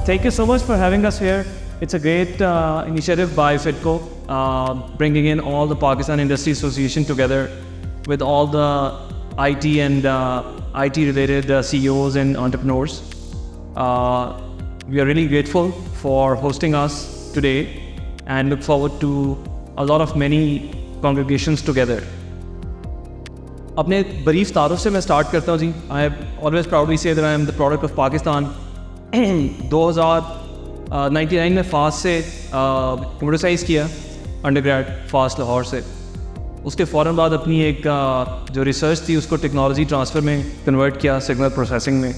Thank you so much for having us here. It's a great initiative by FITCO, bringing in all the Pakistan Industry Association together with all the IT and IT-related CEOs and entrepreneurs. We are really grateful for hosting us today and look forward to a lot of many congregations together. अपने brief तारुफ से मैं start करता हूँ जी. I always proudly say that I am the product of Pakistan. 1999 में fast से computer science किया undergrad fast Lahore से. उसके फ़ौरन बाद अपनी एक जो रिसर्च थी उसको टेक्नोलॉजी ट्रांसफ़र में कन्वर्ट किया सिग्नल प्रोसेसिंग में.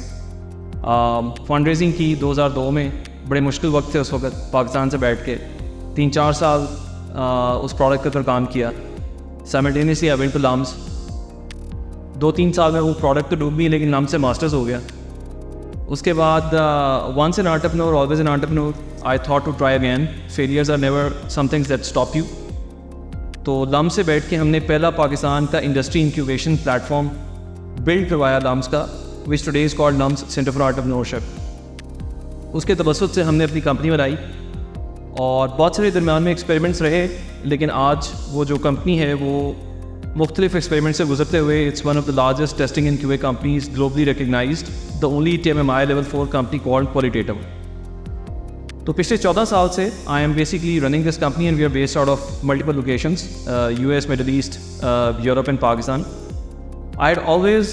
फंड रेजिंग की 2002 में. बड़े मुश्किल वक्त थे उस वक्त पाकिस्तान से बैठ के 3-4 साल उस प्रोडक्ट के ऊपर काम किया. Simultaneously I went to LUMS. 2-3 साल में वो प्रोडक्ट तो डूब गई लेकिन लम्स से मास्टर्स हो गया. उसके बाद once an entrepreneur, always an entrepreneur. I thought to try again. Failures are never some things that stop you. तो लम्स से बैठ के हमने पहला पाकिस्तान का इंडस्ट्री इंक्यूबेशन प्लेटफॉर्म बिल्ड करवाया लम्स का, which today is called LUMS centre for entrepreneurship. उसके तवसुत से हमने अपनी कंपनी बनाई और बहुत सारे दरमियान में एक्सपेरिमेंट्स रहे, लेकिन आज वो जो कंपनी है वो मुख्तलिफ एक्सपेरिमेंट से गुजरते हुए it's one of the largest testing and QA companies globally recognised, the only TMMI level 4 company called Qualitative. तो पिछले 14 साल से I am basically running this company and we are based out of multiple locations, US, Middle East, Europe and Pakistan. I had always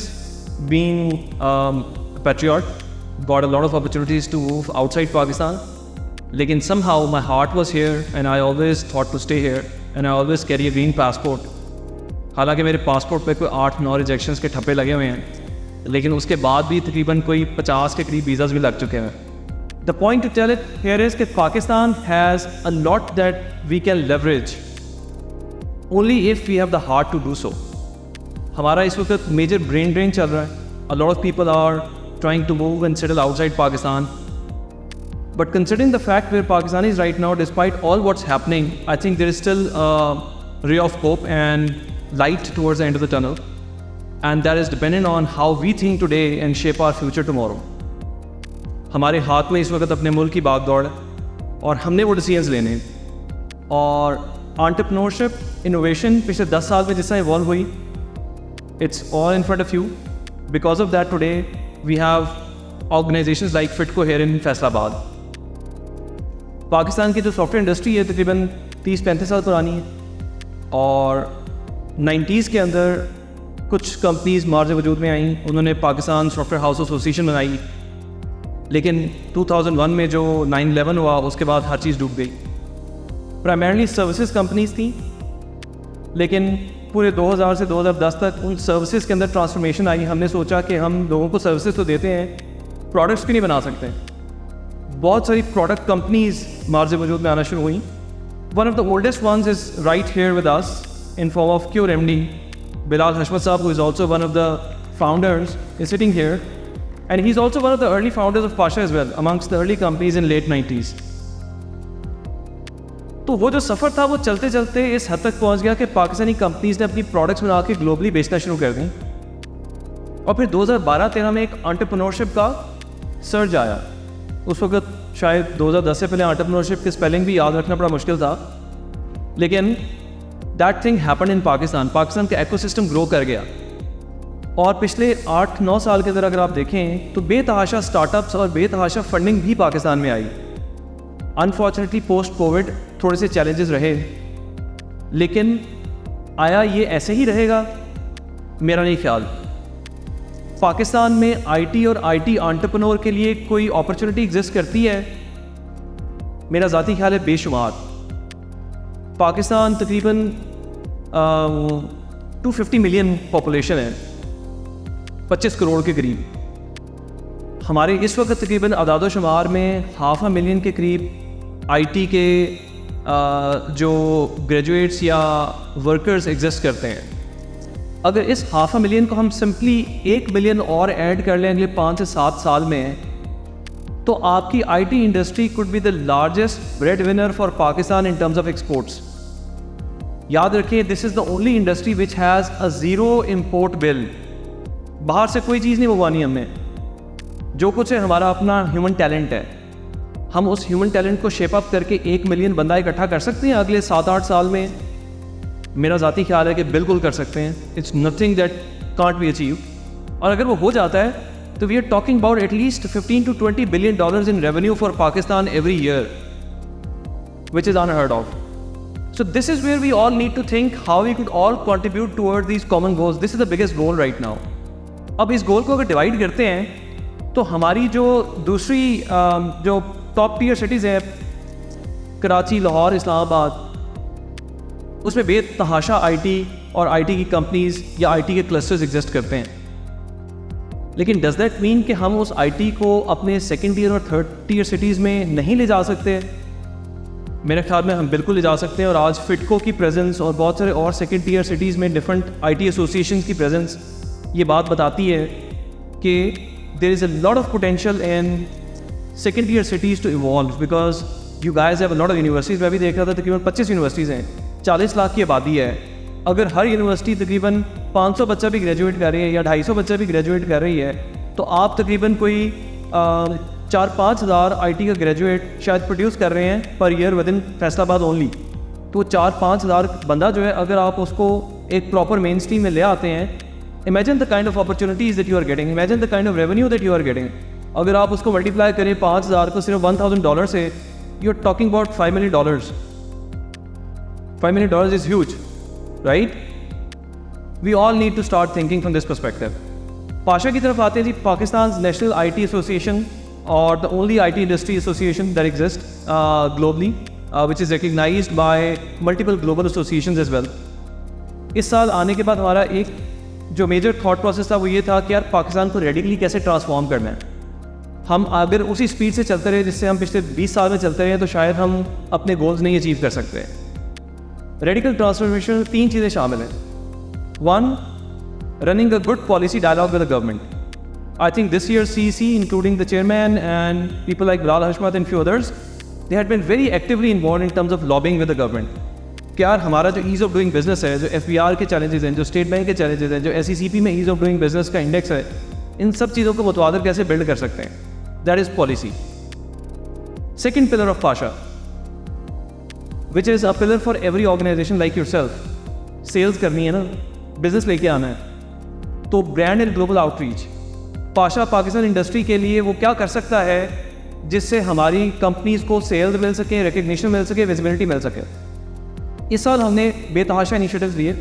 been patriot, got a lot of opportunities to move outside Pakistan, लेकिन somehow my heart was here and I always thought to stay here and I always carry a green passport. हालांकि मेरे passport पे कोई 8-9 rejections के ठप्पे लगे हुए हैं, लेकिन उसके बाद भी तकरीबन कोई 50 के करीब वीज़ाज़ भी लग चुके हैं. The point to tell it here is कि Pakistan has a lot that we can leverage only if we have the heart to do so. हमारा इस वक्त मेजर ब्रेन ड्रेन चल रहा है. A lot of people are trying to move and settle outside Pakistan, but considering the fact where Pakistan is right now, despite all what's happening, I think there is still ray of hope and light towards the end of the tunnel, and that is dependent on how we think today and shape our future tomorrow. हमारे हाथ में इस वक्त अपने मुल्क की भाग दौड़ है और हमने वो डिसीजंस लेने हैं. और एंटरप्रेन्योरशिप इनोवेशन पिछले 10 साल में जिससे इवॉल्व हुई, it's all in front of you. Because of that today we have organisations like Fitco here in Faisalabad. Pakistan की जो सॉफ्टवेयर इंडस्ट्री है तकरीबन 30-35 साल पुरानी है और 90s के अंदर कुछ कंपनीज मार्ज वजूद में आई. उन्होंने पाकिस्तान सॉफ्टवेयर हाउस एसोसिएशन बनाई, लेकिन 2001 में जो 9/11 हुआ उसके बाद हर चीज़ डूब गई. प्राइमरली सर्विसेज कंपनीज थी, लेकिन पूरे 2000 से 2010 तक उन सर्विसेज के अंदर ट्रांसफॉर्मेशन आई. हमने सोचा कि हम लोगों को सर्विसेज तो देते हैं, प्रोडक्ट्स भी नहीं बना सकते. बहुत सारी प्रोडक्ट कंपनीज मार्ज वजूद में आना शुरू हुई. One of the oldest ones is right here with us in form of QRMD. Bilal Hashmat Saab, who is also one of the founders, is sitting here. And he's also one of the early founders of Pasha as well, amongst the early companies in late 90s. तो वो जो सफ़र था वो चलते चलते इस हद तक पहुंच गया कि पाकिस्तानी कंपनीज ने अपनी प्रोडक्ट्स बना के ग्लोबली बेचना शुरू कर दी. और फिर 2012-13 में एक एंटरप्रेन्योरशिप का सर्ज आया. उस वक्त शायद 2010 से पहले एंटरप्रेन्योरशिप की स्पेलिंग भी याद रखना बड़ा मुश्किल था, लेकिन that thing happen in Pakistan. Pakistan का इकोसिस्टम ग्रो कर गया और पिछले 8-9 साल के अंदर अगर आप देखें तो बेतहाशा स्टार्टअप्स और बेतहाशा फंडिंग भी पाकिस्तान में आई. अनफॉर्चुनेटली पोस्ट कोविड थोड़े से चैलेंजेस रहे, लेकिन आया ये ऐसे ही रहेगा मेरा नहीं ख्याल. पाकिस्तान में IT और IT एंटरप्रेन्योर के लिए कोई अपॉर्चुनिटी एग्जिस्ट करती है? मेरा ज़ाती ख्याल है बेशुमार. पाकिस्तान तकरीबन 250 मिलियन पॉपुलेशन है, 25 करोड़ के करीब. हमारे इस वक्त तकरीबन अदाद-ओ-शुमार में 500,000 के करीब IT के जो ग्रेजुएट्स या वर्कर्स एग्जिस्ट करते हैं. अगर इस 500,000 को हम सिंपली 1 मिलियन और ऐड कर लें अगले 5 से 7 साल में, तो आपकी IT industry could be the largest bread winner for Pakistan in terms of exports. याद रखिए, this is the only industry which has a zero import bill. बाहर से कोई चीज़ नहीं मंगवानी हमने, जो कुछ है हमारा अपना ह्यूमन टैलेंट है. हम उस ह्यूमन टैलेंट को शेप अप करके 1 मिलियन बंदा इकट्ठा कर सकते हैं अगले 7-8 साल में? मेरा ज़ाती ख्याल है कि बिल्कुल कर सकते हैं। It's nothing that can't be achieve. और अगर वो हो जाता है तो we are talking about at least 15 to 20 billion dollars in revenue for Pakistan every year, which is unheard of. So this is where we all need to think how we could all contribute towards these common goals. This is the biggest goal right now. अब इस गोल को अगर divide करते हैं तो हमारी जो दूसरी जो टॉप टीयर सिटीज़ हैं, कराची, लाहौर, इस्लामाबाद, उसमें बेतहाशा आईटी और आईटी की कंपनीज या आईटी के क्लस्टर्स एग्जिस्ट करते हैं। लेकिन डज दैट मीन कि हम उस आईटी को अपने सेकेंड टीयर और थर्ड टीयर सिटीज़ में नहीं ले जा सकते? मेरे ख्याल में हम बिल्कुल ले जा सकते हैं। और आज फिटको की प्रेजेंस और बहुत सारे और सेकेंड टीयर सिटीज़ में डिफरेंट आईटी एसोसिएशन की प्रेजेंस ये बात बताती है कि there is a lot of potential in second tier cities to evolve, because you guys have a lot of universities. मैं भी देख रहा था तकरीबन 25 यूनिवर्सिटीज़ हैं, 40 लाख की आबादी है। अगर हर यूनिवर्सिटी तकरीबन 500 बच्चा भी ग्रेजुएट कर रही है या 250 बच्चा भी ग्रेजुएट कर रही है, तो आप तकरीबन कोई 4-5 हज़ार आईटी का ग्रेजुएट शायद प्रोड्यूस कर रहे हैं per year with in Faisalabad only. तो 4-5 हज़ार बंदा जो है, अगर आप उसको एक प्रॉपर मेन स्ट्रीम में ले आते हैं, imagine the kind of opportunities that you are getting, imagine the kind of revenue that you are getting. अगर आप उसको मल्टीप्लाई करें 5,000 को सिर्फ $1,000 से, you are talking about $5 million। $5 million is huge, right? We all need to start thinking from this perspective. Pasha की तरफ आते हैं जी। Pakistan national IT association or the only IT industry association that exists globally, which is recognized by multiple global associations as well. इस साल आने के बाद हमारा एक जो मेजर थॉट प्रोसेस था वो ये था कि यार पाकिस्तान को रेडिकली कैसे ट्रांसफॉर्म करना है। हम अगर उसी स्पीड से चलते रहे जिससे हम पिछले 20 साल में चलते रहे तो शायद हम अपने गोल्स नहीं अचीव कर सकते। रेडिकल ट्रांसफॉर्मेशन में 3 चीज़ें शामिल हैं। 1, running a good policy dialogue with the government. I think this year CEC, including the chairman and people like Bilal Hashmat and few others, they had been very actively involved in terms of lobbying with the government. कि यार हमारा जो ease of doing business है, जो FBR के challenges हैं, जो state bank के चैलेंजेस हैं, जो SECP में ईज़ ऑफ डूइंग बिजनेस का इंडेक्स है, इन सब चीज़ों को मुतवादर कैसे बिल्ड कर सकते हैं। That is policy. Second pillar of Pasha, which is a pillar for every organisation like yourself. Sales करनी है ना, बिजनेस लेके आना है, तो brand and global outreach. Pasha Pakistan industry के लिए वो क्या कर सकता है जिससे हमारी कंपनीज़ को सेल्स मिल सके, रिकग्निशन मिल सके, विजिबिलिटी मिल सके। इस साल हमने बेतहाशा इनिशिएटिव्स लिए।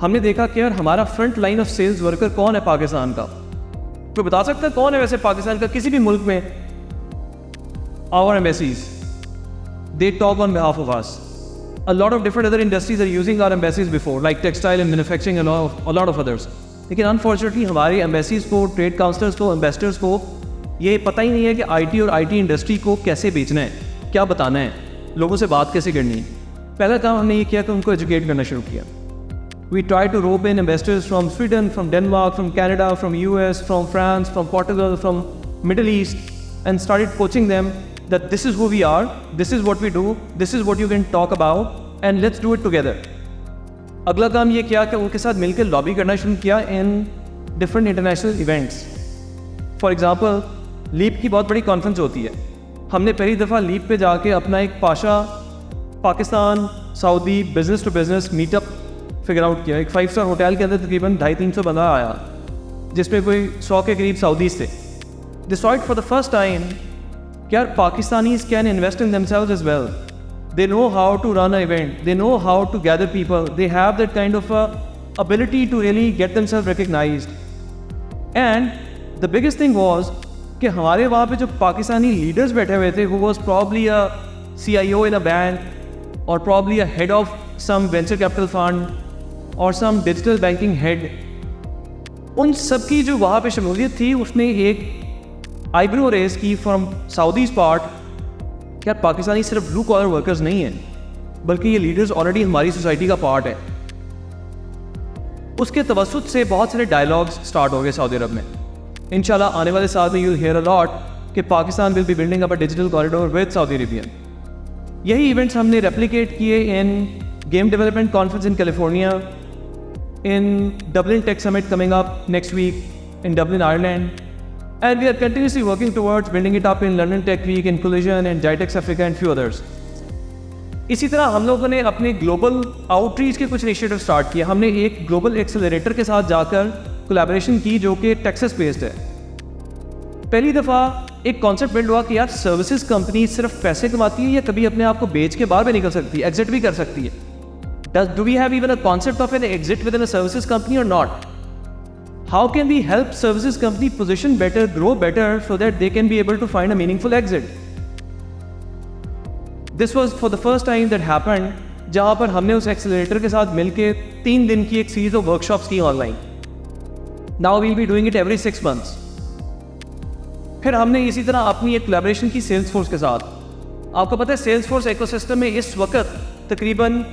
हमने देखा कि यार हमारा front line of sales worker कौन है पाकिस्तान का। कोई बता सकता है कौन है वैसे पाकिस्तान का किसी भी मुल्क में? Our embassies, they talk on behalf of us. A lot of different other industries are using our embassies before, like textile and manufacturing and a lot of others. लेकिन अनफॉर्चुनेटली हमारे एम्बेसीज को, ट्रेड काउंसलर्स को, ambassadors को ये पता ही नहीं है कि आईटी और आईटी इंडस्ट्री को कैसे बेचना है, क्या बताना है, लोगों से बात कैसे करनी है। पहला काम हमने ये किया कि उनको एजुकेट करना शुरू किया। We try to rope in investors from Sweden, from Denmark, from Canada, from US, from France, from Portugal, from Middle East and started coaching them that this is who we are, this is what we do, this is what you can talk about and let's do it together. अगला काम ये किया कि उनके साथ मिलकर lobby करना शुरू किया in different international events. For example, leap की बहुत बड़ी कॉन्फ्रेंस होती है। हमने पहली दफ़ा लीप पे जाके अपना एक Pasha Pakistan Saudi business to business meetup figure out किया। एक 5 स्टार होटल के अंदर तकरीबन 250-300 बंदा आया, जिसमें कोई 100 के करीब सऊदीज़ थे। They saw it for the first time कि यार Pakistanis can invest in themselves as well. They know how to run an event. They know how to gather people. They have that kind of ability to really get themselves recognized. And the biggest thing was कि हमारे वहाँ पे जो Pakistani leaders बैठे हुए थे, who was probably a CIO in a bank or probably a head of some venture capital fund or some digital banking head, उन सब की जो वहाँ पे शमूलियत थी उसने एक आईब्रो रेज की फ्रॉम साउदीज़ पार्ट। क्या पाकिस्तानी सिर्फ ब्लू कॉलर वर्कर्स नहीं हैं, बल्कि ये लीडर्स ऑलरेडी हमारी सोसाइटी का पार्ट है। उसके तवस्सुत से बहुत सारे डायलॉग्स स्टार्ट हो गए सऊदी अरब में। इंशाल्लाह आने वाले साल में यू हियर अ लॉट कि Pakistan will be building up a digital corridor with Saudi Arabian. यही इवेंट्स हमने रेप्लिकेट किए in game development conference in California, in Dublin tech summit coming up next week in Dublin Ireland, and we are continuously working towards building it up in London Tech Week, in Collision, and GITEX Africa and few others. इसी तरह हम लोगों ने अपने global outreach के कुछ initiative start किए. हमने एक ग्लोबल एक्सेलरेटर के साथ जाकर कोलैबोरेशन की जो कि टेक्सास बेस्ड है. पहली दफ़ा एक कॉन्सेप्ट बिल्ड हुआ कि यार सर्विसेज कंपनी सिर्फ पैसे कमाती है या कभी अपने आप को बेच के बाहर भी निकल सकती है, एग्जिट भी कर सकती है. Do we have even a concept of an exit within a services company or not? How can we help services company position better, grow better so that they can be able to find a meaningful exit? This was for the first time that happened, जहाँ पर हमने उस accelerator के साथ मिलके 3 दिन की एक सीरीज ऑफ वर्कशॉप्स की online. Now we'll be doing it every 6 months. फिर हमने इसी तरह अपनी एक कोलैबोरेशन की सेल्सफोर्स के साथ. आपको पता है सेल्सफोर्स इकोसिस्टम में इस वक्त तकरीबन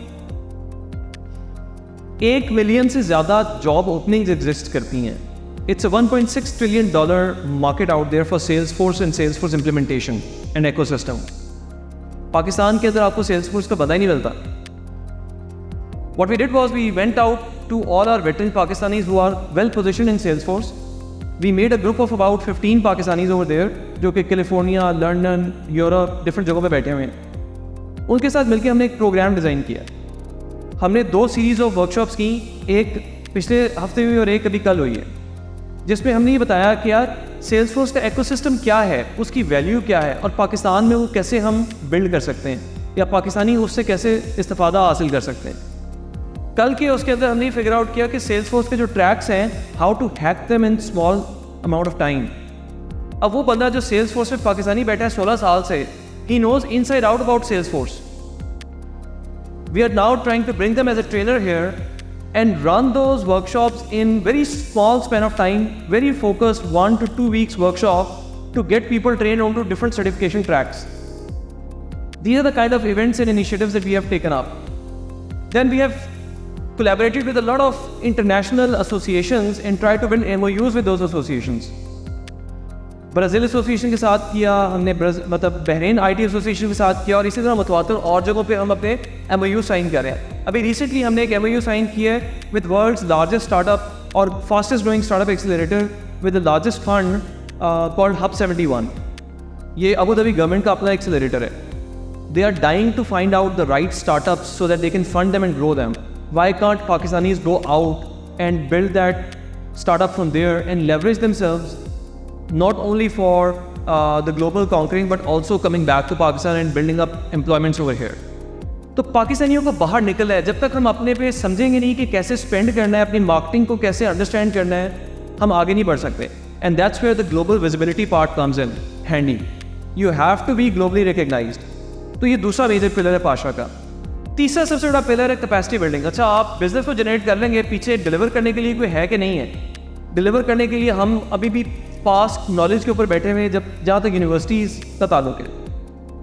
1 मिलियन से ज़्यादा जॉब ओपनिंग्स एग्जिस्ट करती हैं. It's a $1.6 trillion market out there for Salesforce and Salesforce implementation and ecosystem. Pakistan के अंदर आपको सेल्सफोर्स का पता ही नहीं मिलता. What we did was we went out to all our veteran Pakistanis who are well positioned in Salesforce. We made a group of about 15 Pakistanis over there जो कि California, London, Europe different जगहों पे बैठे हुए हैं. उनके साथ मिलकर हमने एक प्रोग्राम डिज़ाइन किया. हमने 2 सीरीज़ ऑफ वर्कशॉप्स की, एक पिछले हफ्ते हुई और एक अभी कल हुई है, जिसमें हमने ये बताया कि यार सेल्सफोर्स का इकोसिस्टम क्या है, उसकी वैल्यू क्या है और पाकिस्तान में वो कैसे हम बिल्ड कर सकते हैं या पाकिस्तानी उससे कैसे इस्तेफादा हासिल कर सकते हैं. कल के उसके अंदर हमने फिगर आउट किया कि सेल्सफोर्स के जो ट्रैक्स हैं, how to hack them in small amount of time. अब वो बंदा जो सेल्सफोर्स में पाकिस्तानी बैठा है 16 साल से, he knows inside out about Salesforce. We are now trying to bring them as a trainer here and run those workshops in very small span of time, very focused 1 to 2 weeks workshop to get people trained onto different certification tracks. These are the kind of events and initiatives that we have taken up. Then we have collaborated with a lot of international associations and tried to build MOUs with those associations. Brazil association के साथ किया हमने, मतलब Bahrain IT association के साथ किया और इसी तरह मुतवातिर और जगहों पे हम अपने MOU साइन कर रहे हैं. अभी रिसेंटली हमने एक MOU साइन किया है विद वर्ल्ड्स लार्जेस्ट स्टार्टअप और fastest growing startup accelerator with the largest fund called hub 71. ये अबू धाबी गवर्नमेंट का अपना एक्सेलरेटर है. They are dying to find out the right startups so that they can fund them and grow them. Why can't Pakistanis go out and build that startup from there and leverage themselves not only for the global conquering but also coming back to Pakistan and building up employments over here. तो पाकिस्तानियों को बाहर निकलना है. जब तक हम अपने पे समझेंगे नहीं कि कैसे स्पेंड करना है, अपनी मार्केटिंग को कैसे अंडरस्टैंड करना है, हम आगे नहीं बढ़ सकते. And that's where the global visibility part comes in handy. You have to be globally recognised. तो ये दूसरा मेजर पिलर है पाशा का. तीसरा सबसे बड़ा पिलर है कैपेसिटी बिल्डिंग. अच्छा, आप बिजनेस को जनरेट कर लेंगे, पीछे डिलीवर करने के लिए कोई है कि नहीं है. डिलीवर करने के लिए हम अभी भी पास्ट नॉलेज के ऊपर बैठे हुए हैं. जहाँ तक यूनिवर्सिटीज़ का ताल्लुक है,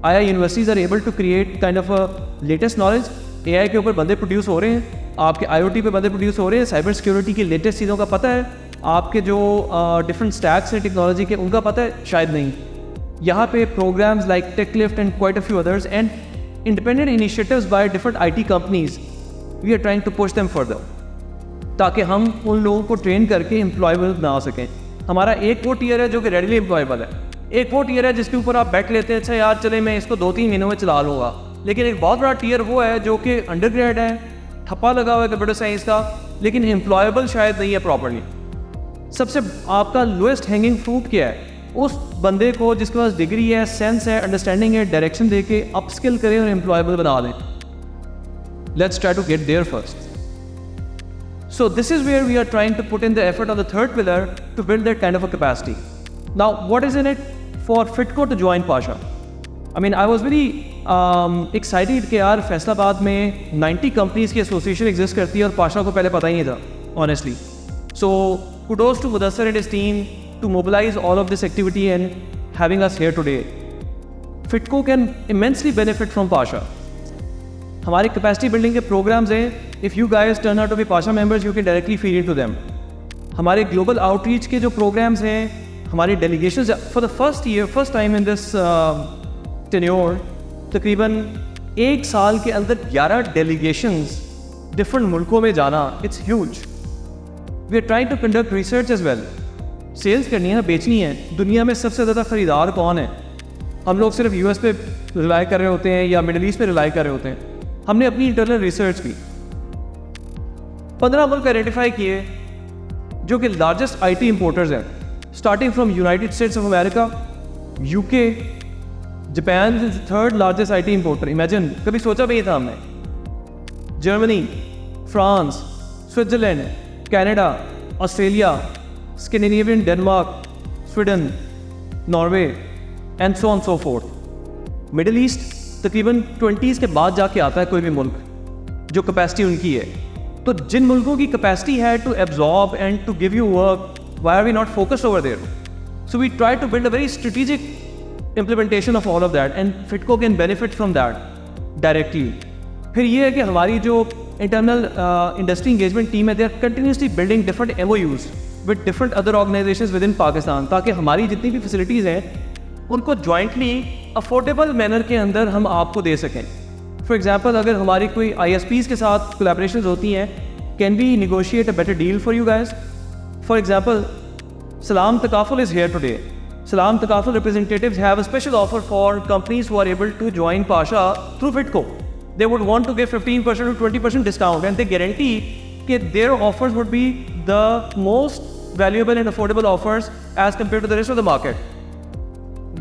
आया universities are able to create kind of a latest knowledge. AI के ऊपर बंदे प्रोड्यूस हो रहे हैं, आपके IoT पे बंदे प्रोड्यूस हो रहे हैं, साइबर सिक्योरिटी की लेटेस्ट चीज़ों का पता है, आपके जो डिफरेंट स्टैक्स हैं टेक्नोलॉजी के उनका पता है, शायद नहीं. यहाँ पे programs like TechLift and quite a few others and independent initiatives by different IT companies, we are trying to push them further ताकि हम उन लोगों को ट्रेन करके एम्प्लॉयबल बना सकें. हमारा एक वो टियर है जो कि रेडीली एम्प्लॉयबल है, एक वो टियर है जिसके ऊपर आप बैठ लेते हैं, अच्छा यार चले मैं इसको 2-3 महीनों में चला लूँगा. लेकिन एक बहुत बड़ा टियर वो है जो कि अंडर ग्रेड है, ठप्पा लगा हुआ है कंप्यूटर साइंस का, लेकिन एम्प्लॉयबल शायद नहीं है प्रॉपर्ली. सबसे आपका लोएस्ट हैंगिंग फ्रूट क्या है? उस बंदे को जिसके पास डिग्री है, सेंस है, अंडरस्टैंडिंग है, डायरेक्शन दे के अपस्किल करें और एम्प्लॉयबल बना दें. Let's try to get there first. So this is where we are trying to put in the effort on the third pillar to build that kind of a capacity. Now, what is in it for Fitco to join Pasha? I mean, I was very excited कि यार फैसलाबाद में 90 companies की association exist करती है और पाशा को पहले पता ही नहीं था, honestly. So kudos to Mudassar and his team to mobilize all of this activity and having us here today. Fitco can immensely benefit from Pasha. हमारे कैपेसिटी बिल्डिंग के प्रोग्राम्स हैं. If you guys turn out to be Pasha members, you can directly feed into them. हमारे global outreach के जो programmes हैं, हमारी delegations for the first time in this tenure, तकरीबन 1 साल के अंदर 11 डेलीगेशंस डिफरेंट मुल्कों में जाना, it's huge. We are trying to conduct research as well. Sales करनी है ना, बेचनी है, दुनिया में सबसे ज़्यादा ख़रीदार कौन है? हम लोग सिर्फ यूएस पे रिलाई कर रहे होते हैं या मिडल ईस्ट पे रिलाई कर रहे होते हैं। हमने अपनी इंटरनल रिसर्च की, 15 मुल्क आइडेंटिफाई किए जो कि लार्जेस्ट आईटी इंपोर्टर्स हैं, starting from United states of America, UK, Japan is third largest IT importer. Imagine, कभी सोचा भी नहीं था हमने। Germany, France, Switzerland, Canada, Australia, Scandinavian, Denmark, Sweden, Norway and so on so fourth. Middle east तकरीबन 20s के बाद जाके आता है कोई भी मुल्क जो कैपेसिटी उनकी है। तो जिन मुल्कों की कैपेसिटी है to absorb and to give you work, why are we not focused over there? So we try to build a very strategic implementation of all of that and Fitco can benefit from that directly. फिर ये है कि हमारी जो internal industry engagement team है, they are continuously building different MOUs with different other organizations within Pakistan, ताकि हमारी जितनी भी facilities हैं उनको jointly affordable manner के अंदर हम आपको दे सकें। For example, अगर हमारी कोई ISPs के साथ collaborations होती हैं, can we negotiate a better deal for you guys? For example, Salam Takaful is here today. Salam Takaful representatives have a special offer for companies who are able to join Pasha through Fitco. They would want to give 15% to 20% discount, and they guarantee that their offers would be the most valuable and affordable offers as compared to the rest of the market.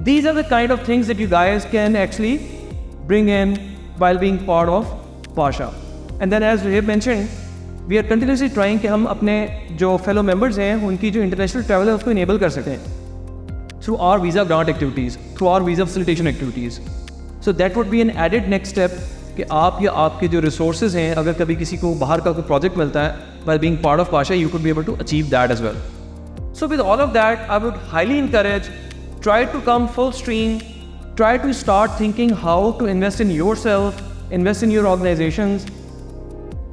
These are the kind of things that you guys can actually bring in while being part of Pasha. And then as we have mentioned, we are continuously trying कि हम अपने जो fellow members हैं उनकी जो international travel है उसको enable कर सकें through our visa grant activities, through our visa facilitation activities. So that would be an added next step कि आप या आपके जो resources हैं, अगर कभी किसी को बाहर का कोई project मिलता है, while being part of Pasha, you could be able to achieve that as well. So with all of that, I would highly encourage, try to come full stream, try to start thinking how to invest in yourself, invest in your organizations.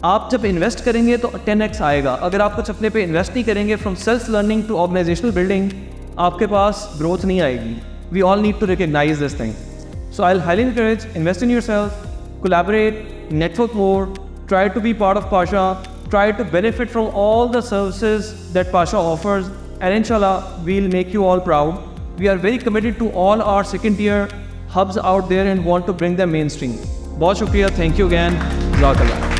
आप जब invest करेंगे तो 10x आएगा। अगर आप कुछ अपने पे इन्वेस्ट नहीं करेंगे, from self learning to organisational building, आपके पास ग्रोथ नहीं आएगी। We all need to recognise this thing. So I will highly encourage, invest in yourself, collaborate, network more, try to be part of Pasha, try to benefit from all the services that Pasha offers, and inshallah we'll make you all proud. We are very committed to all our second tier hubs out there and want to bring them mainstream. बहुत शुक्रिया, thank you again, Jazakallah.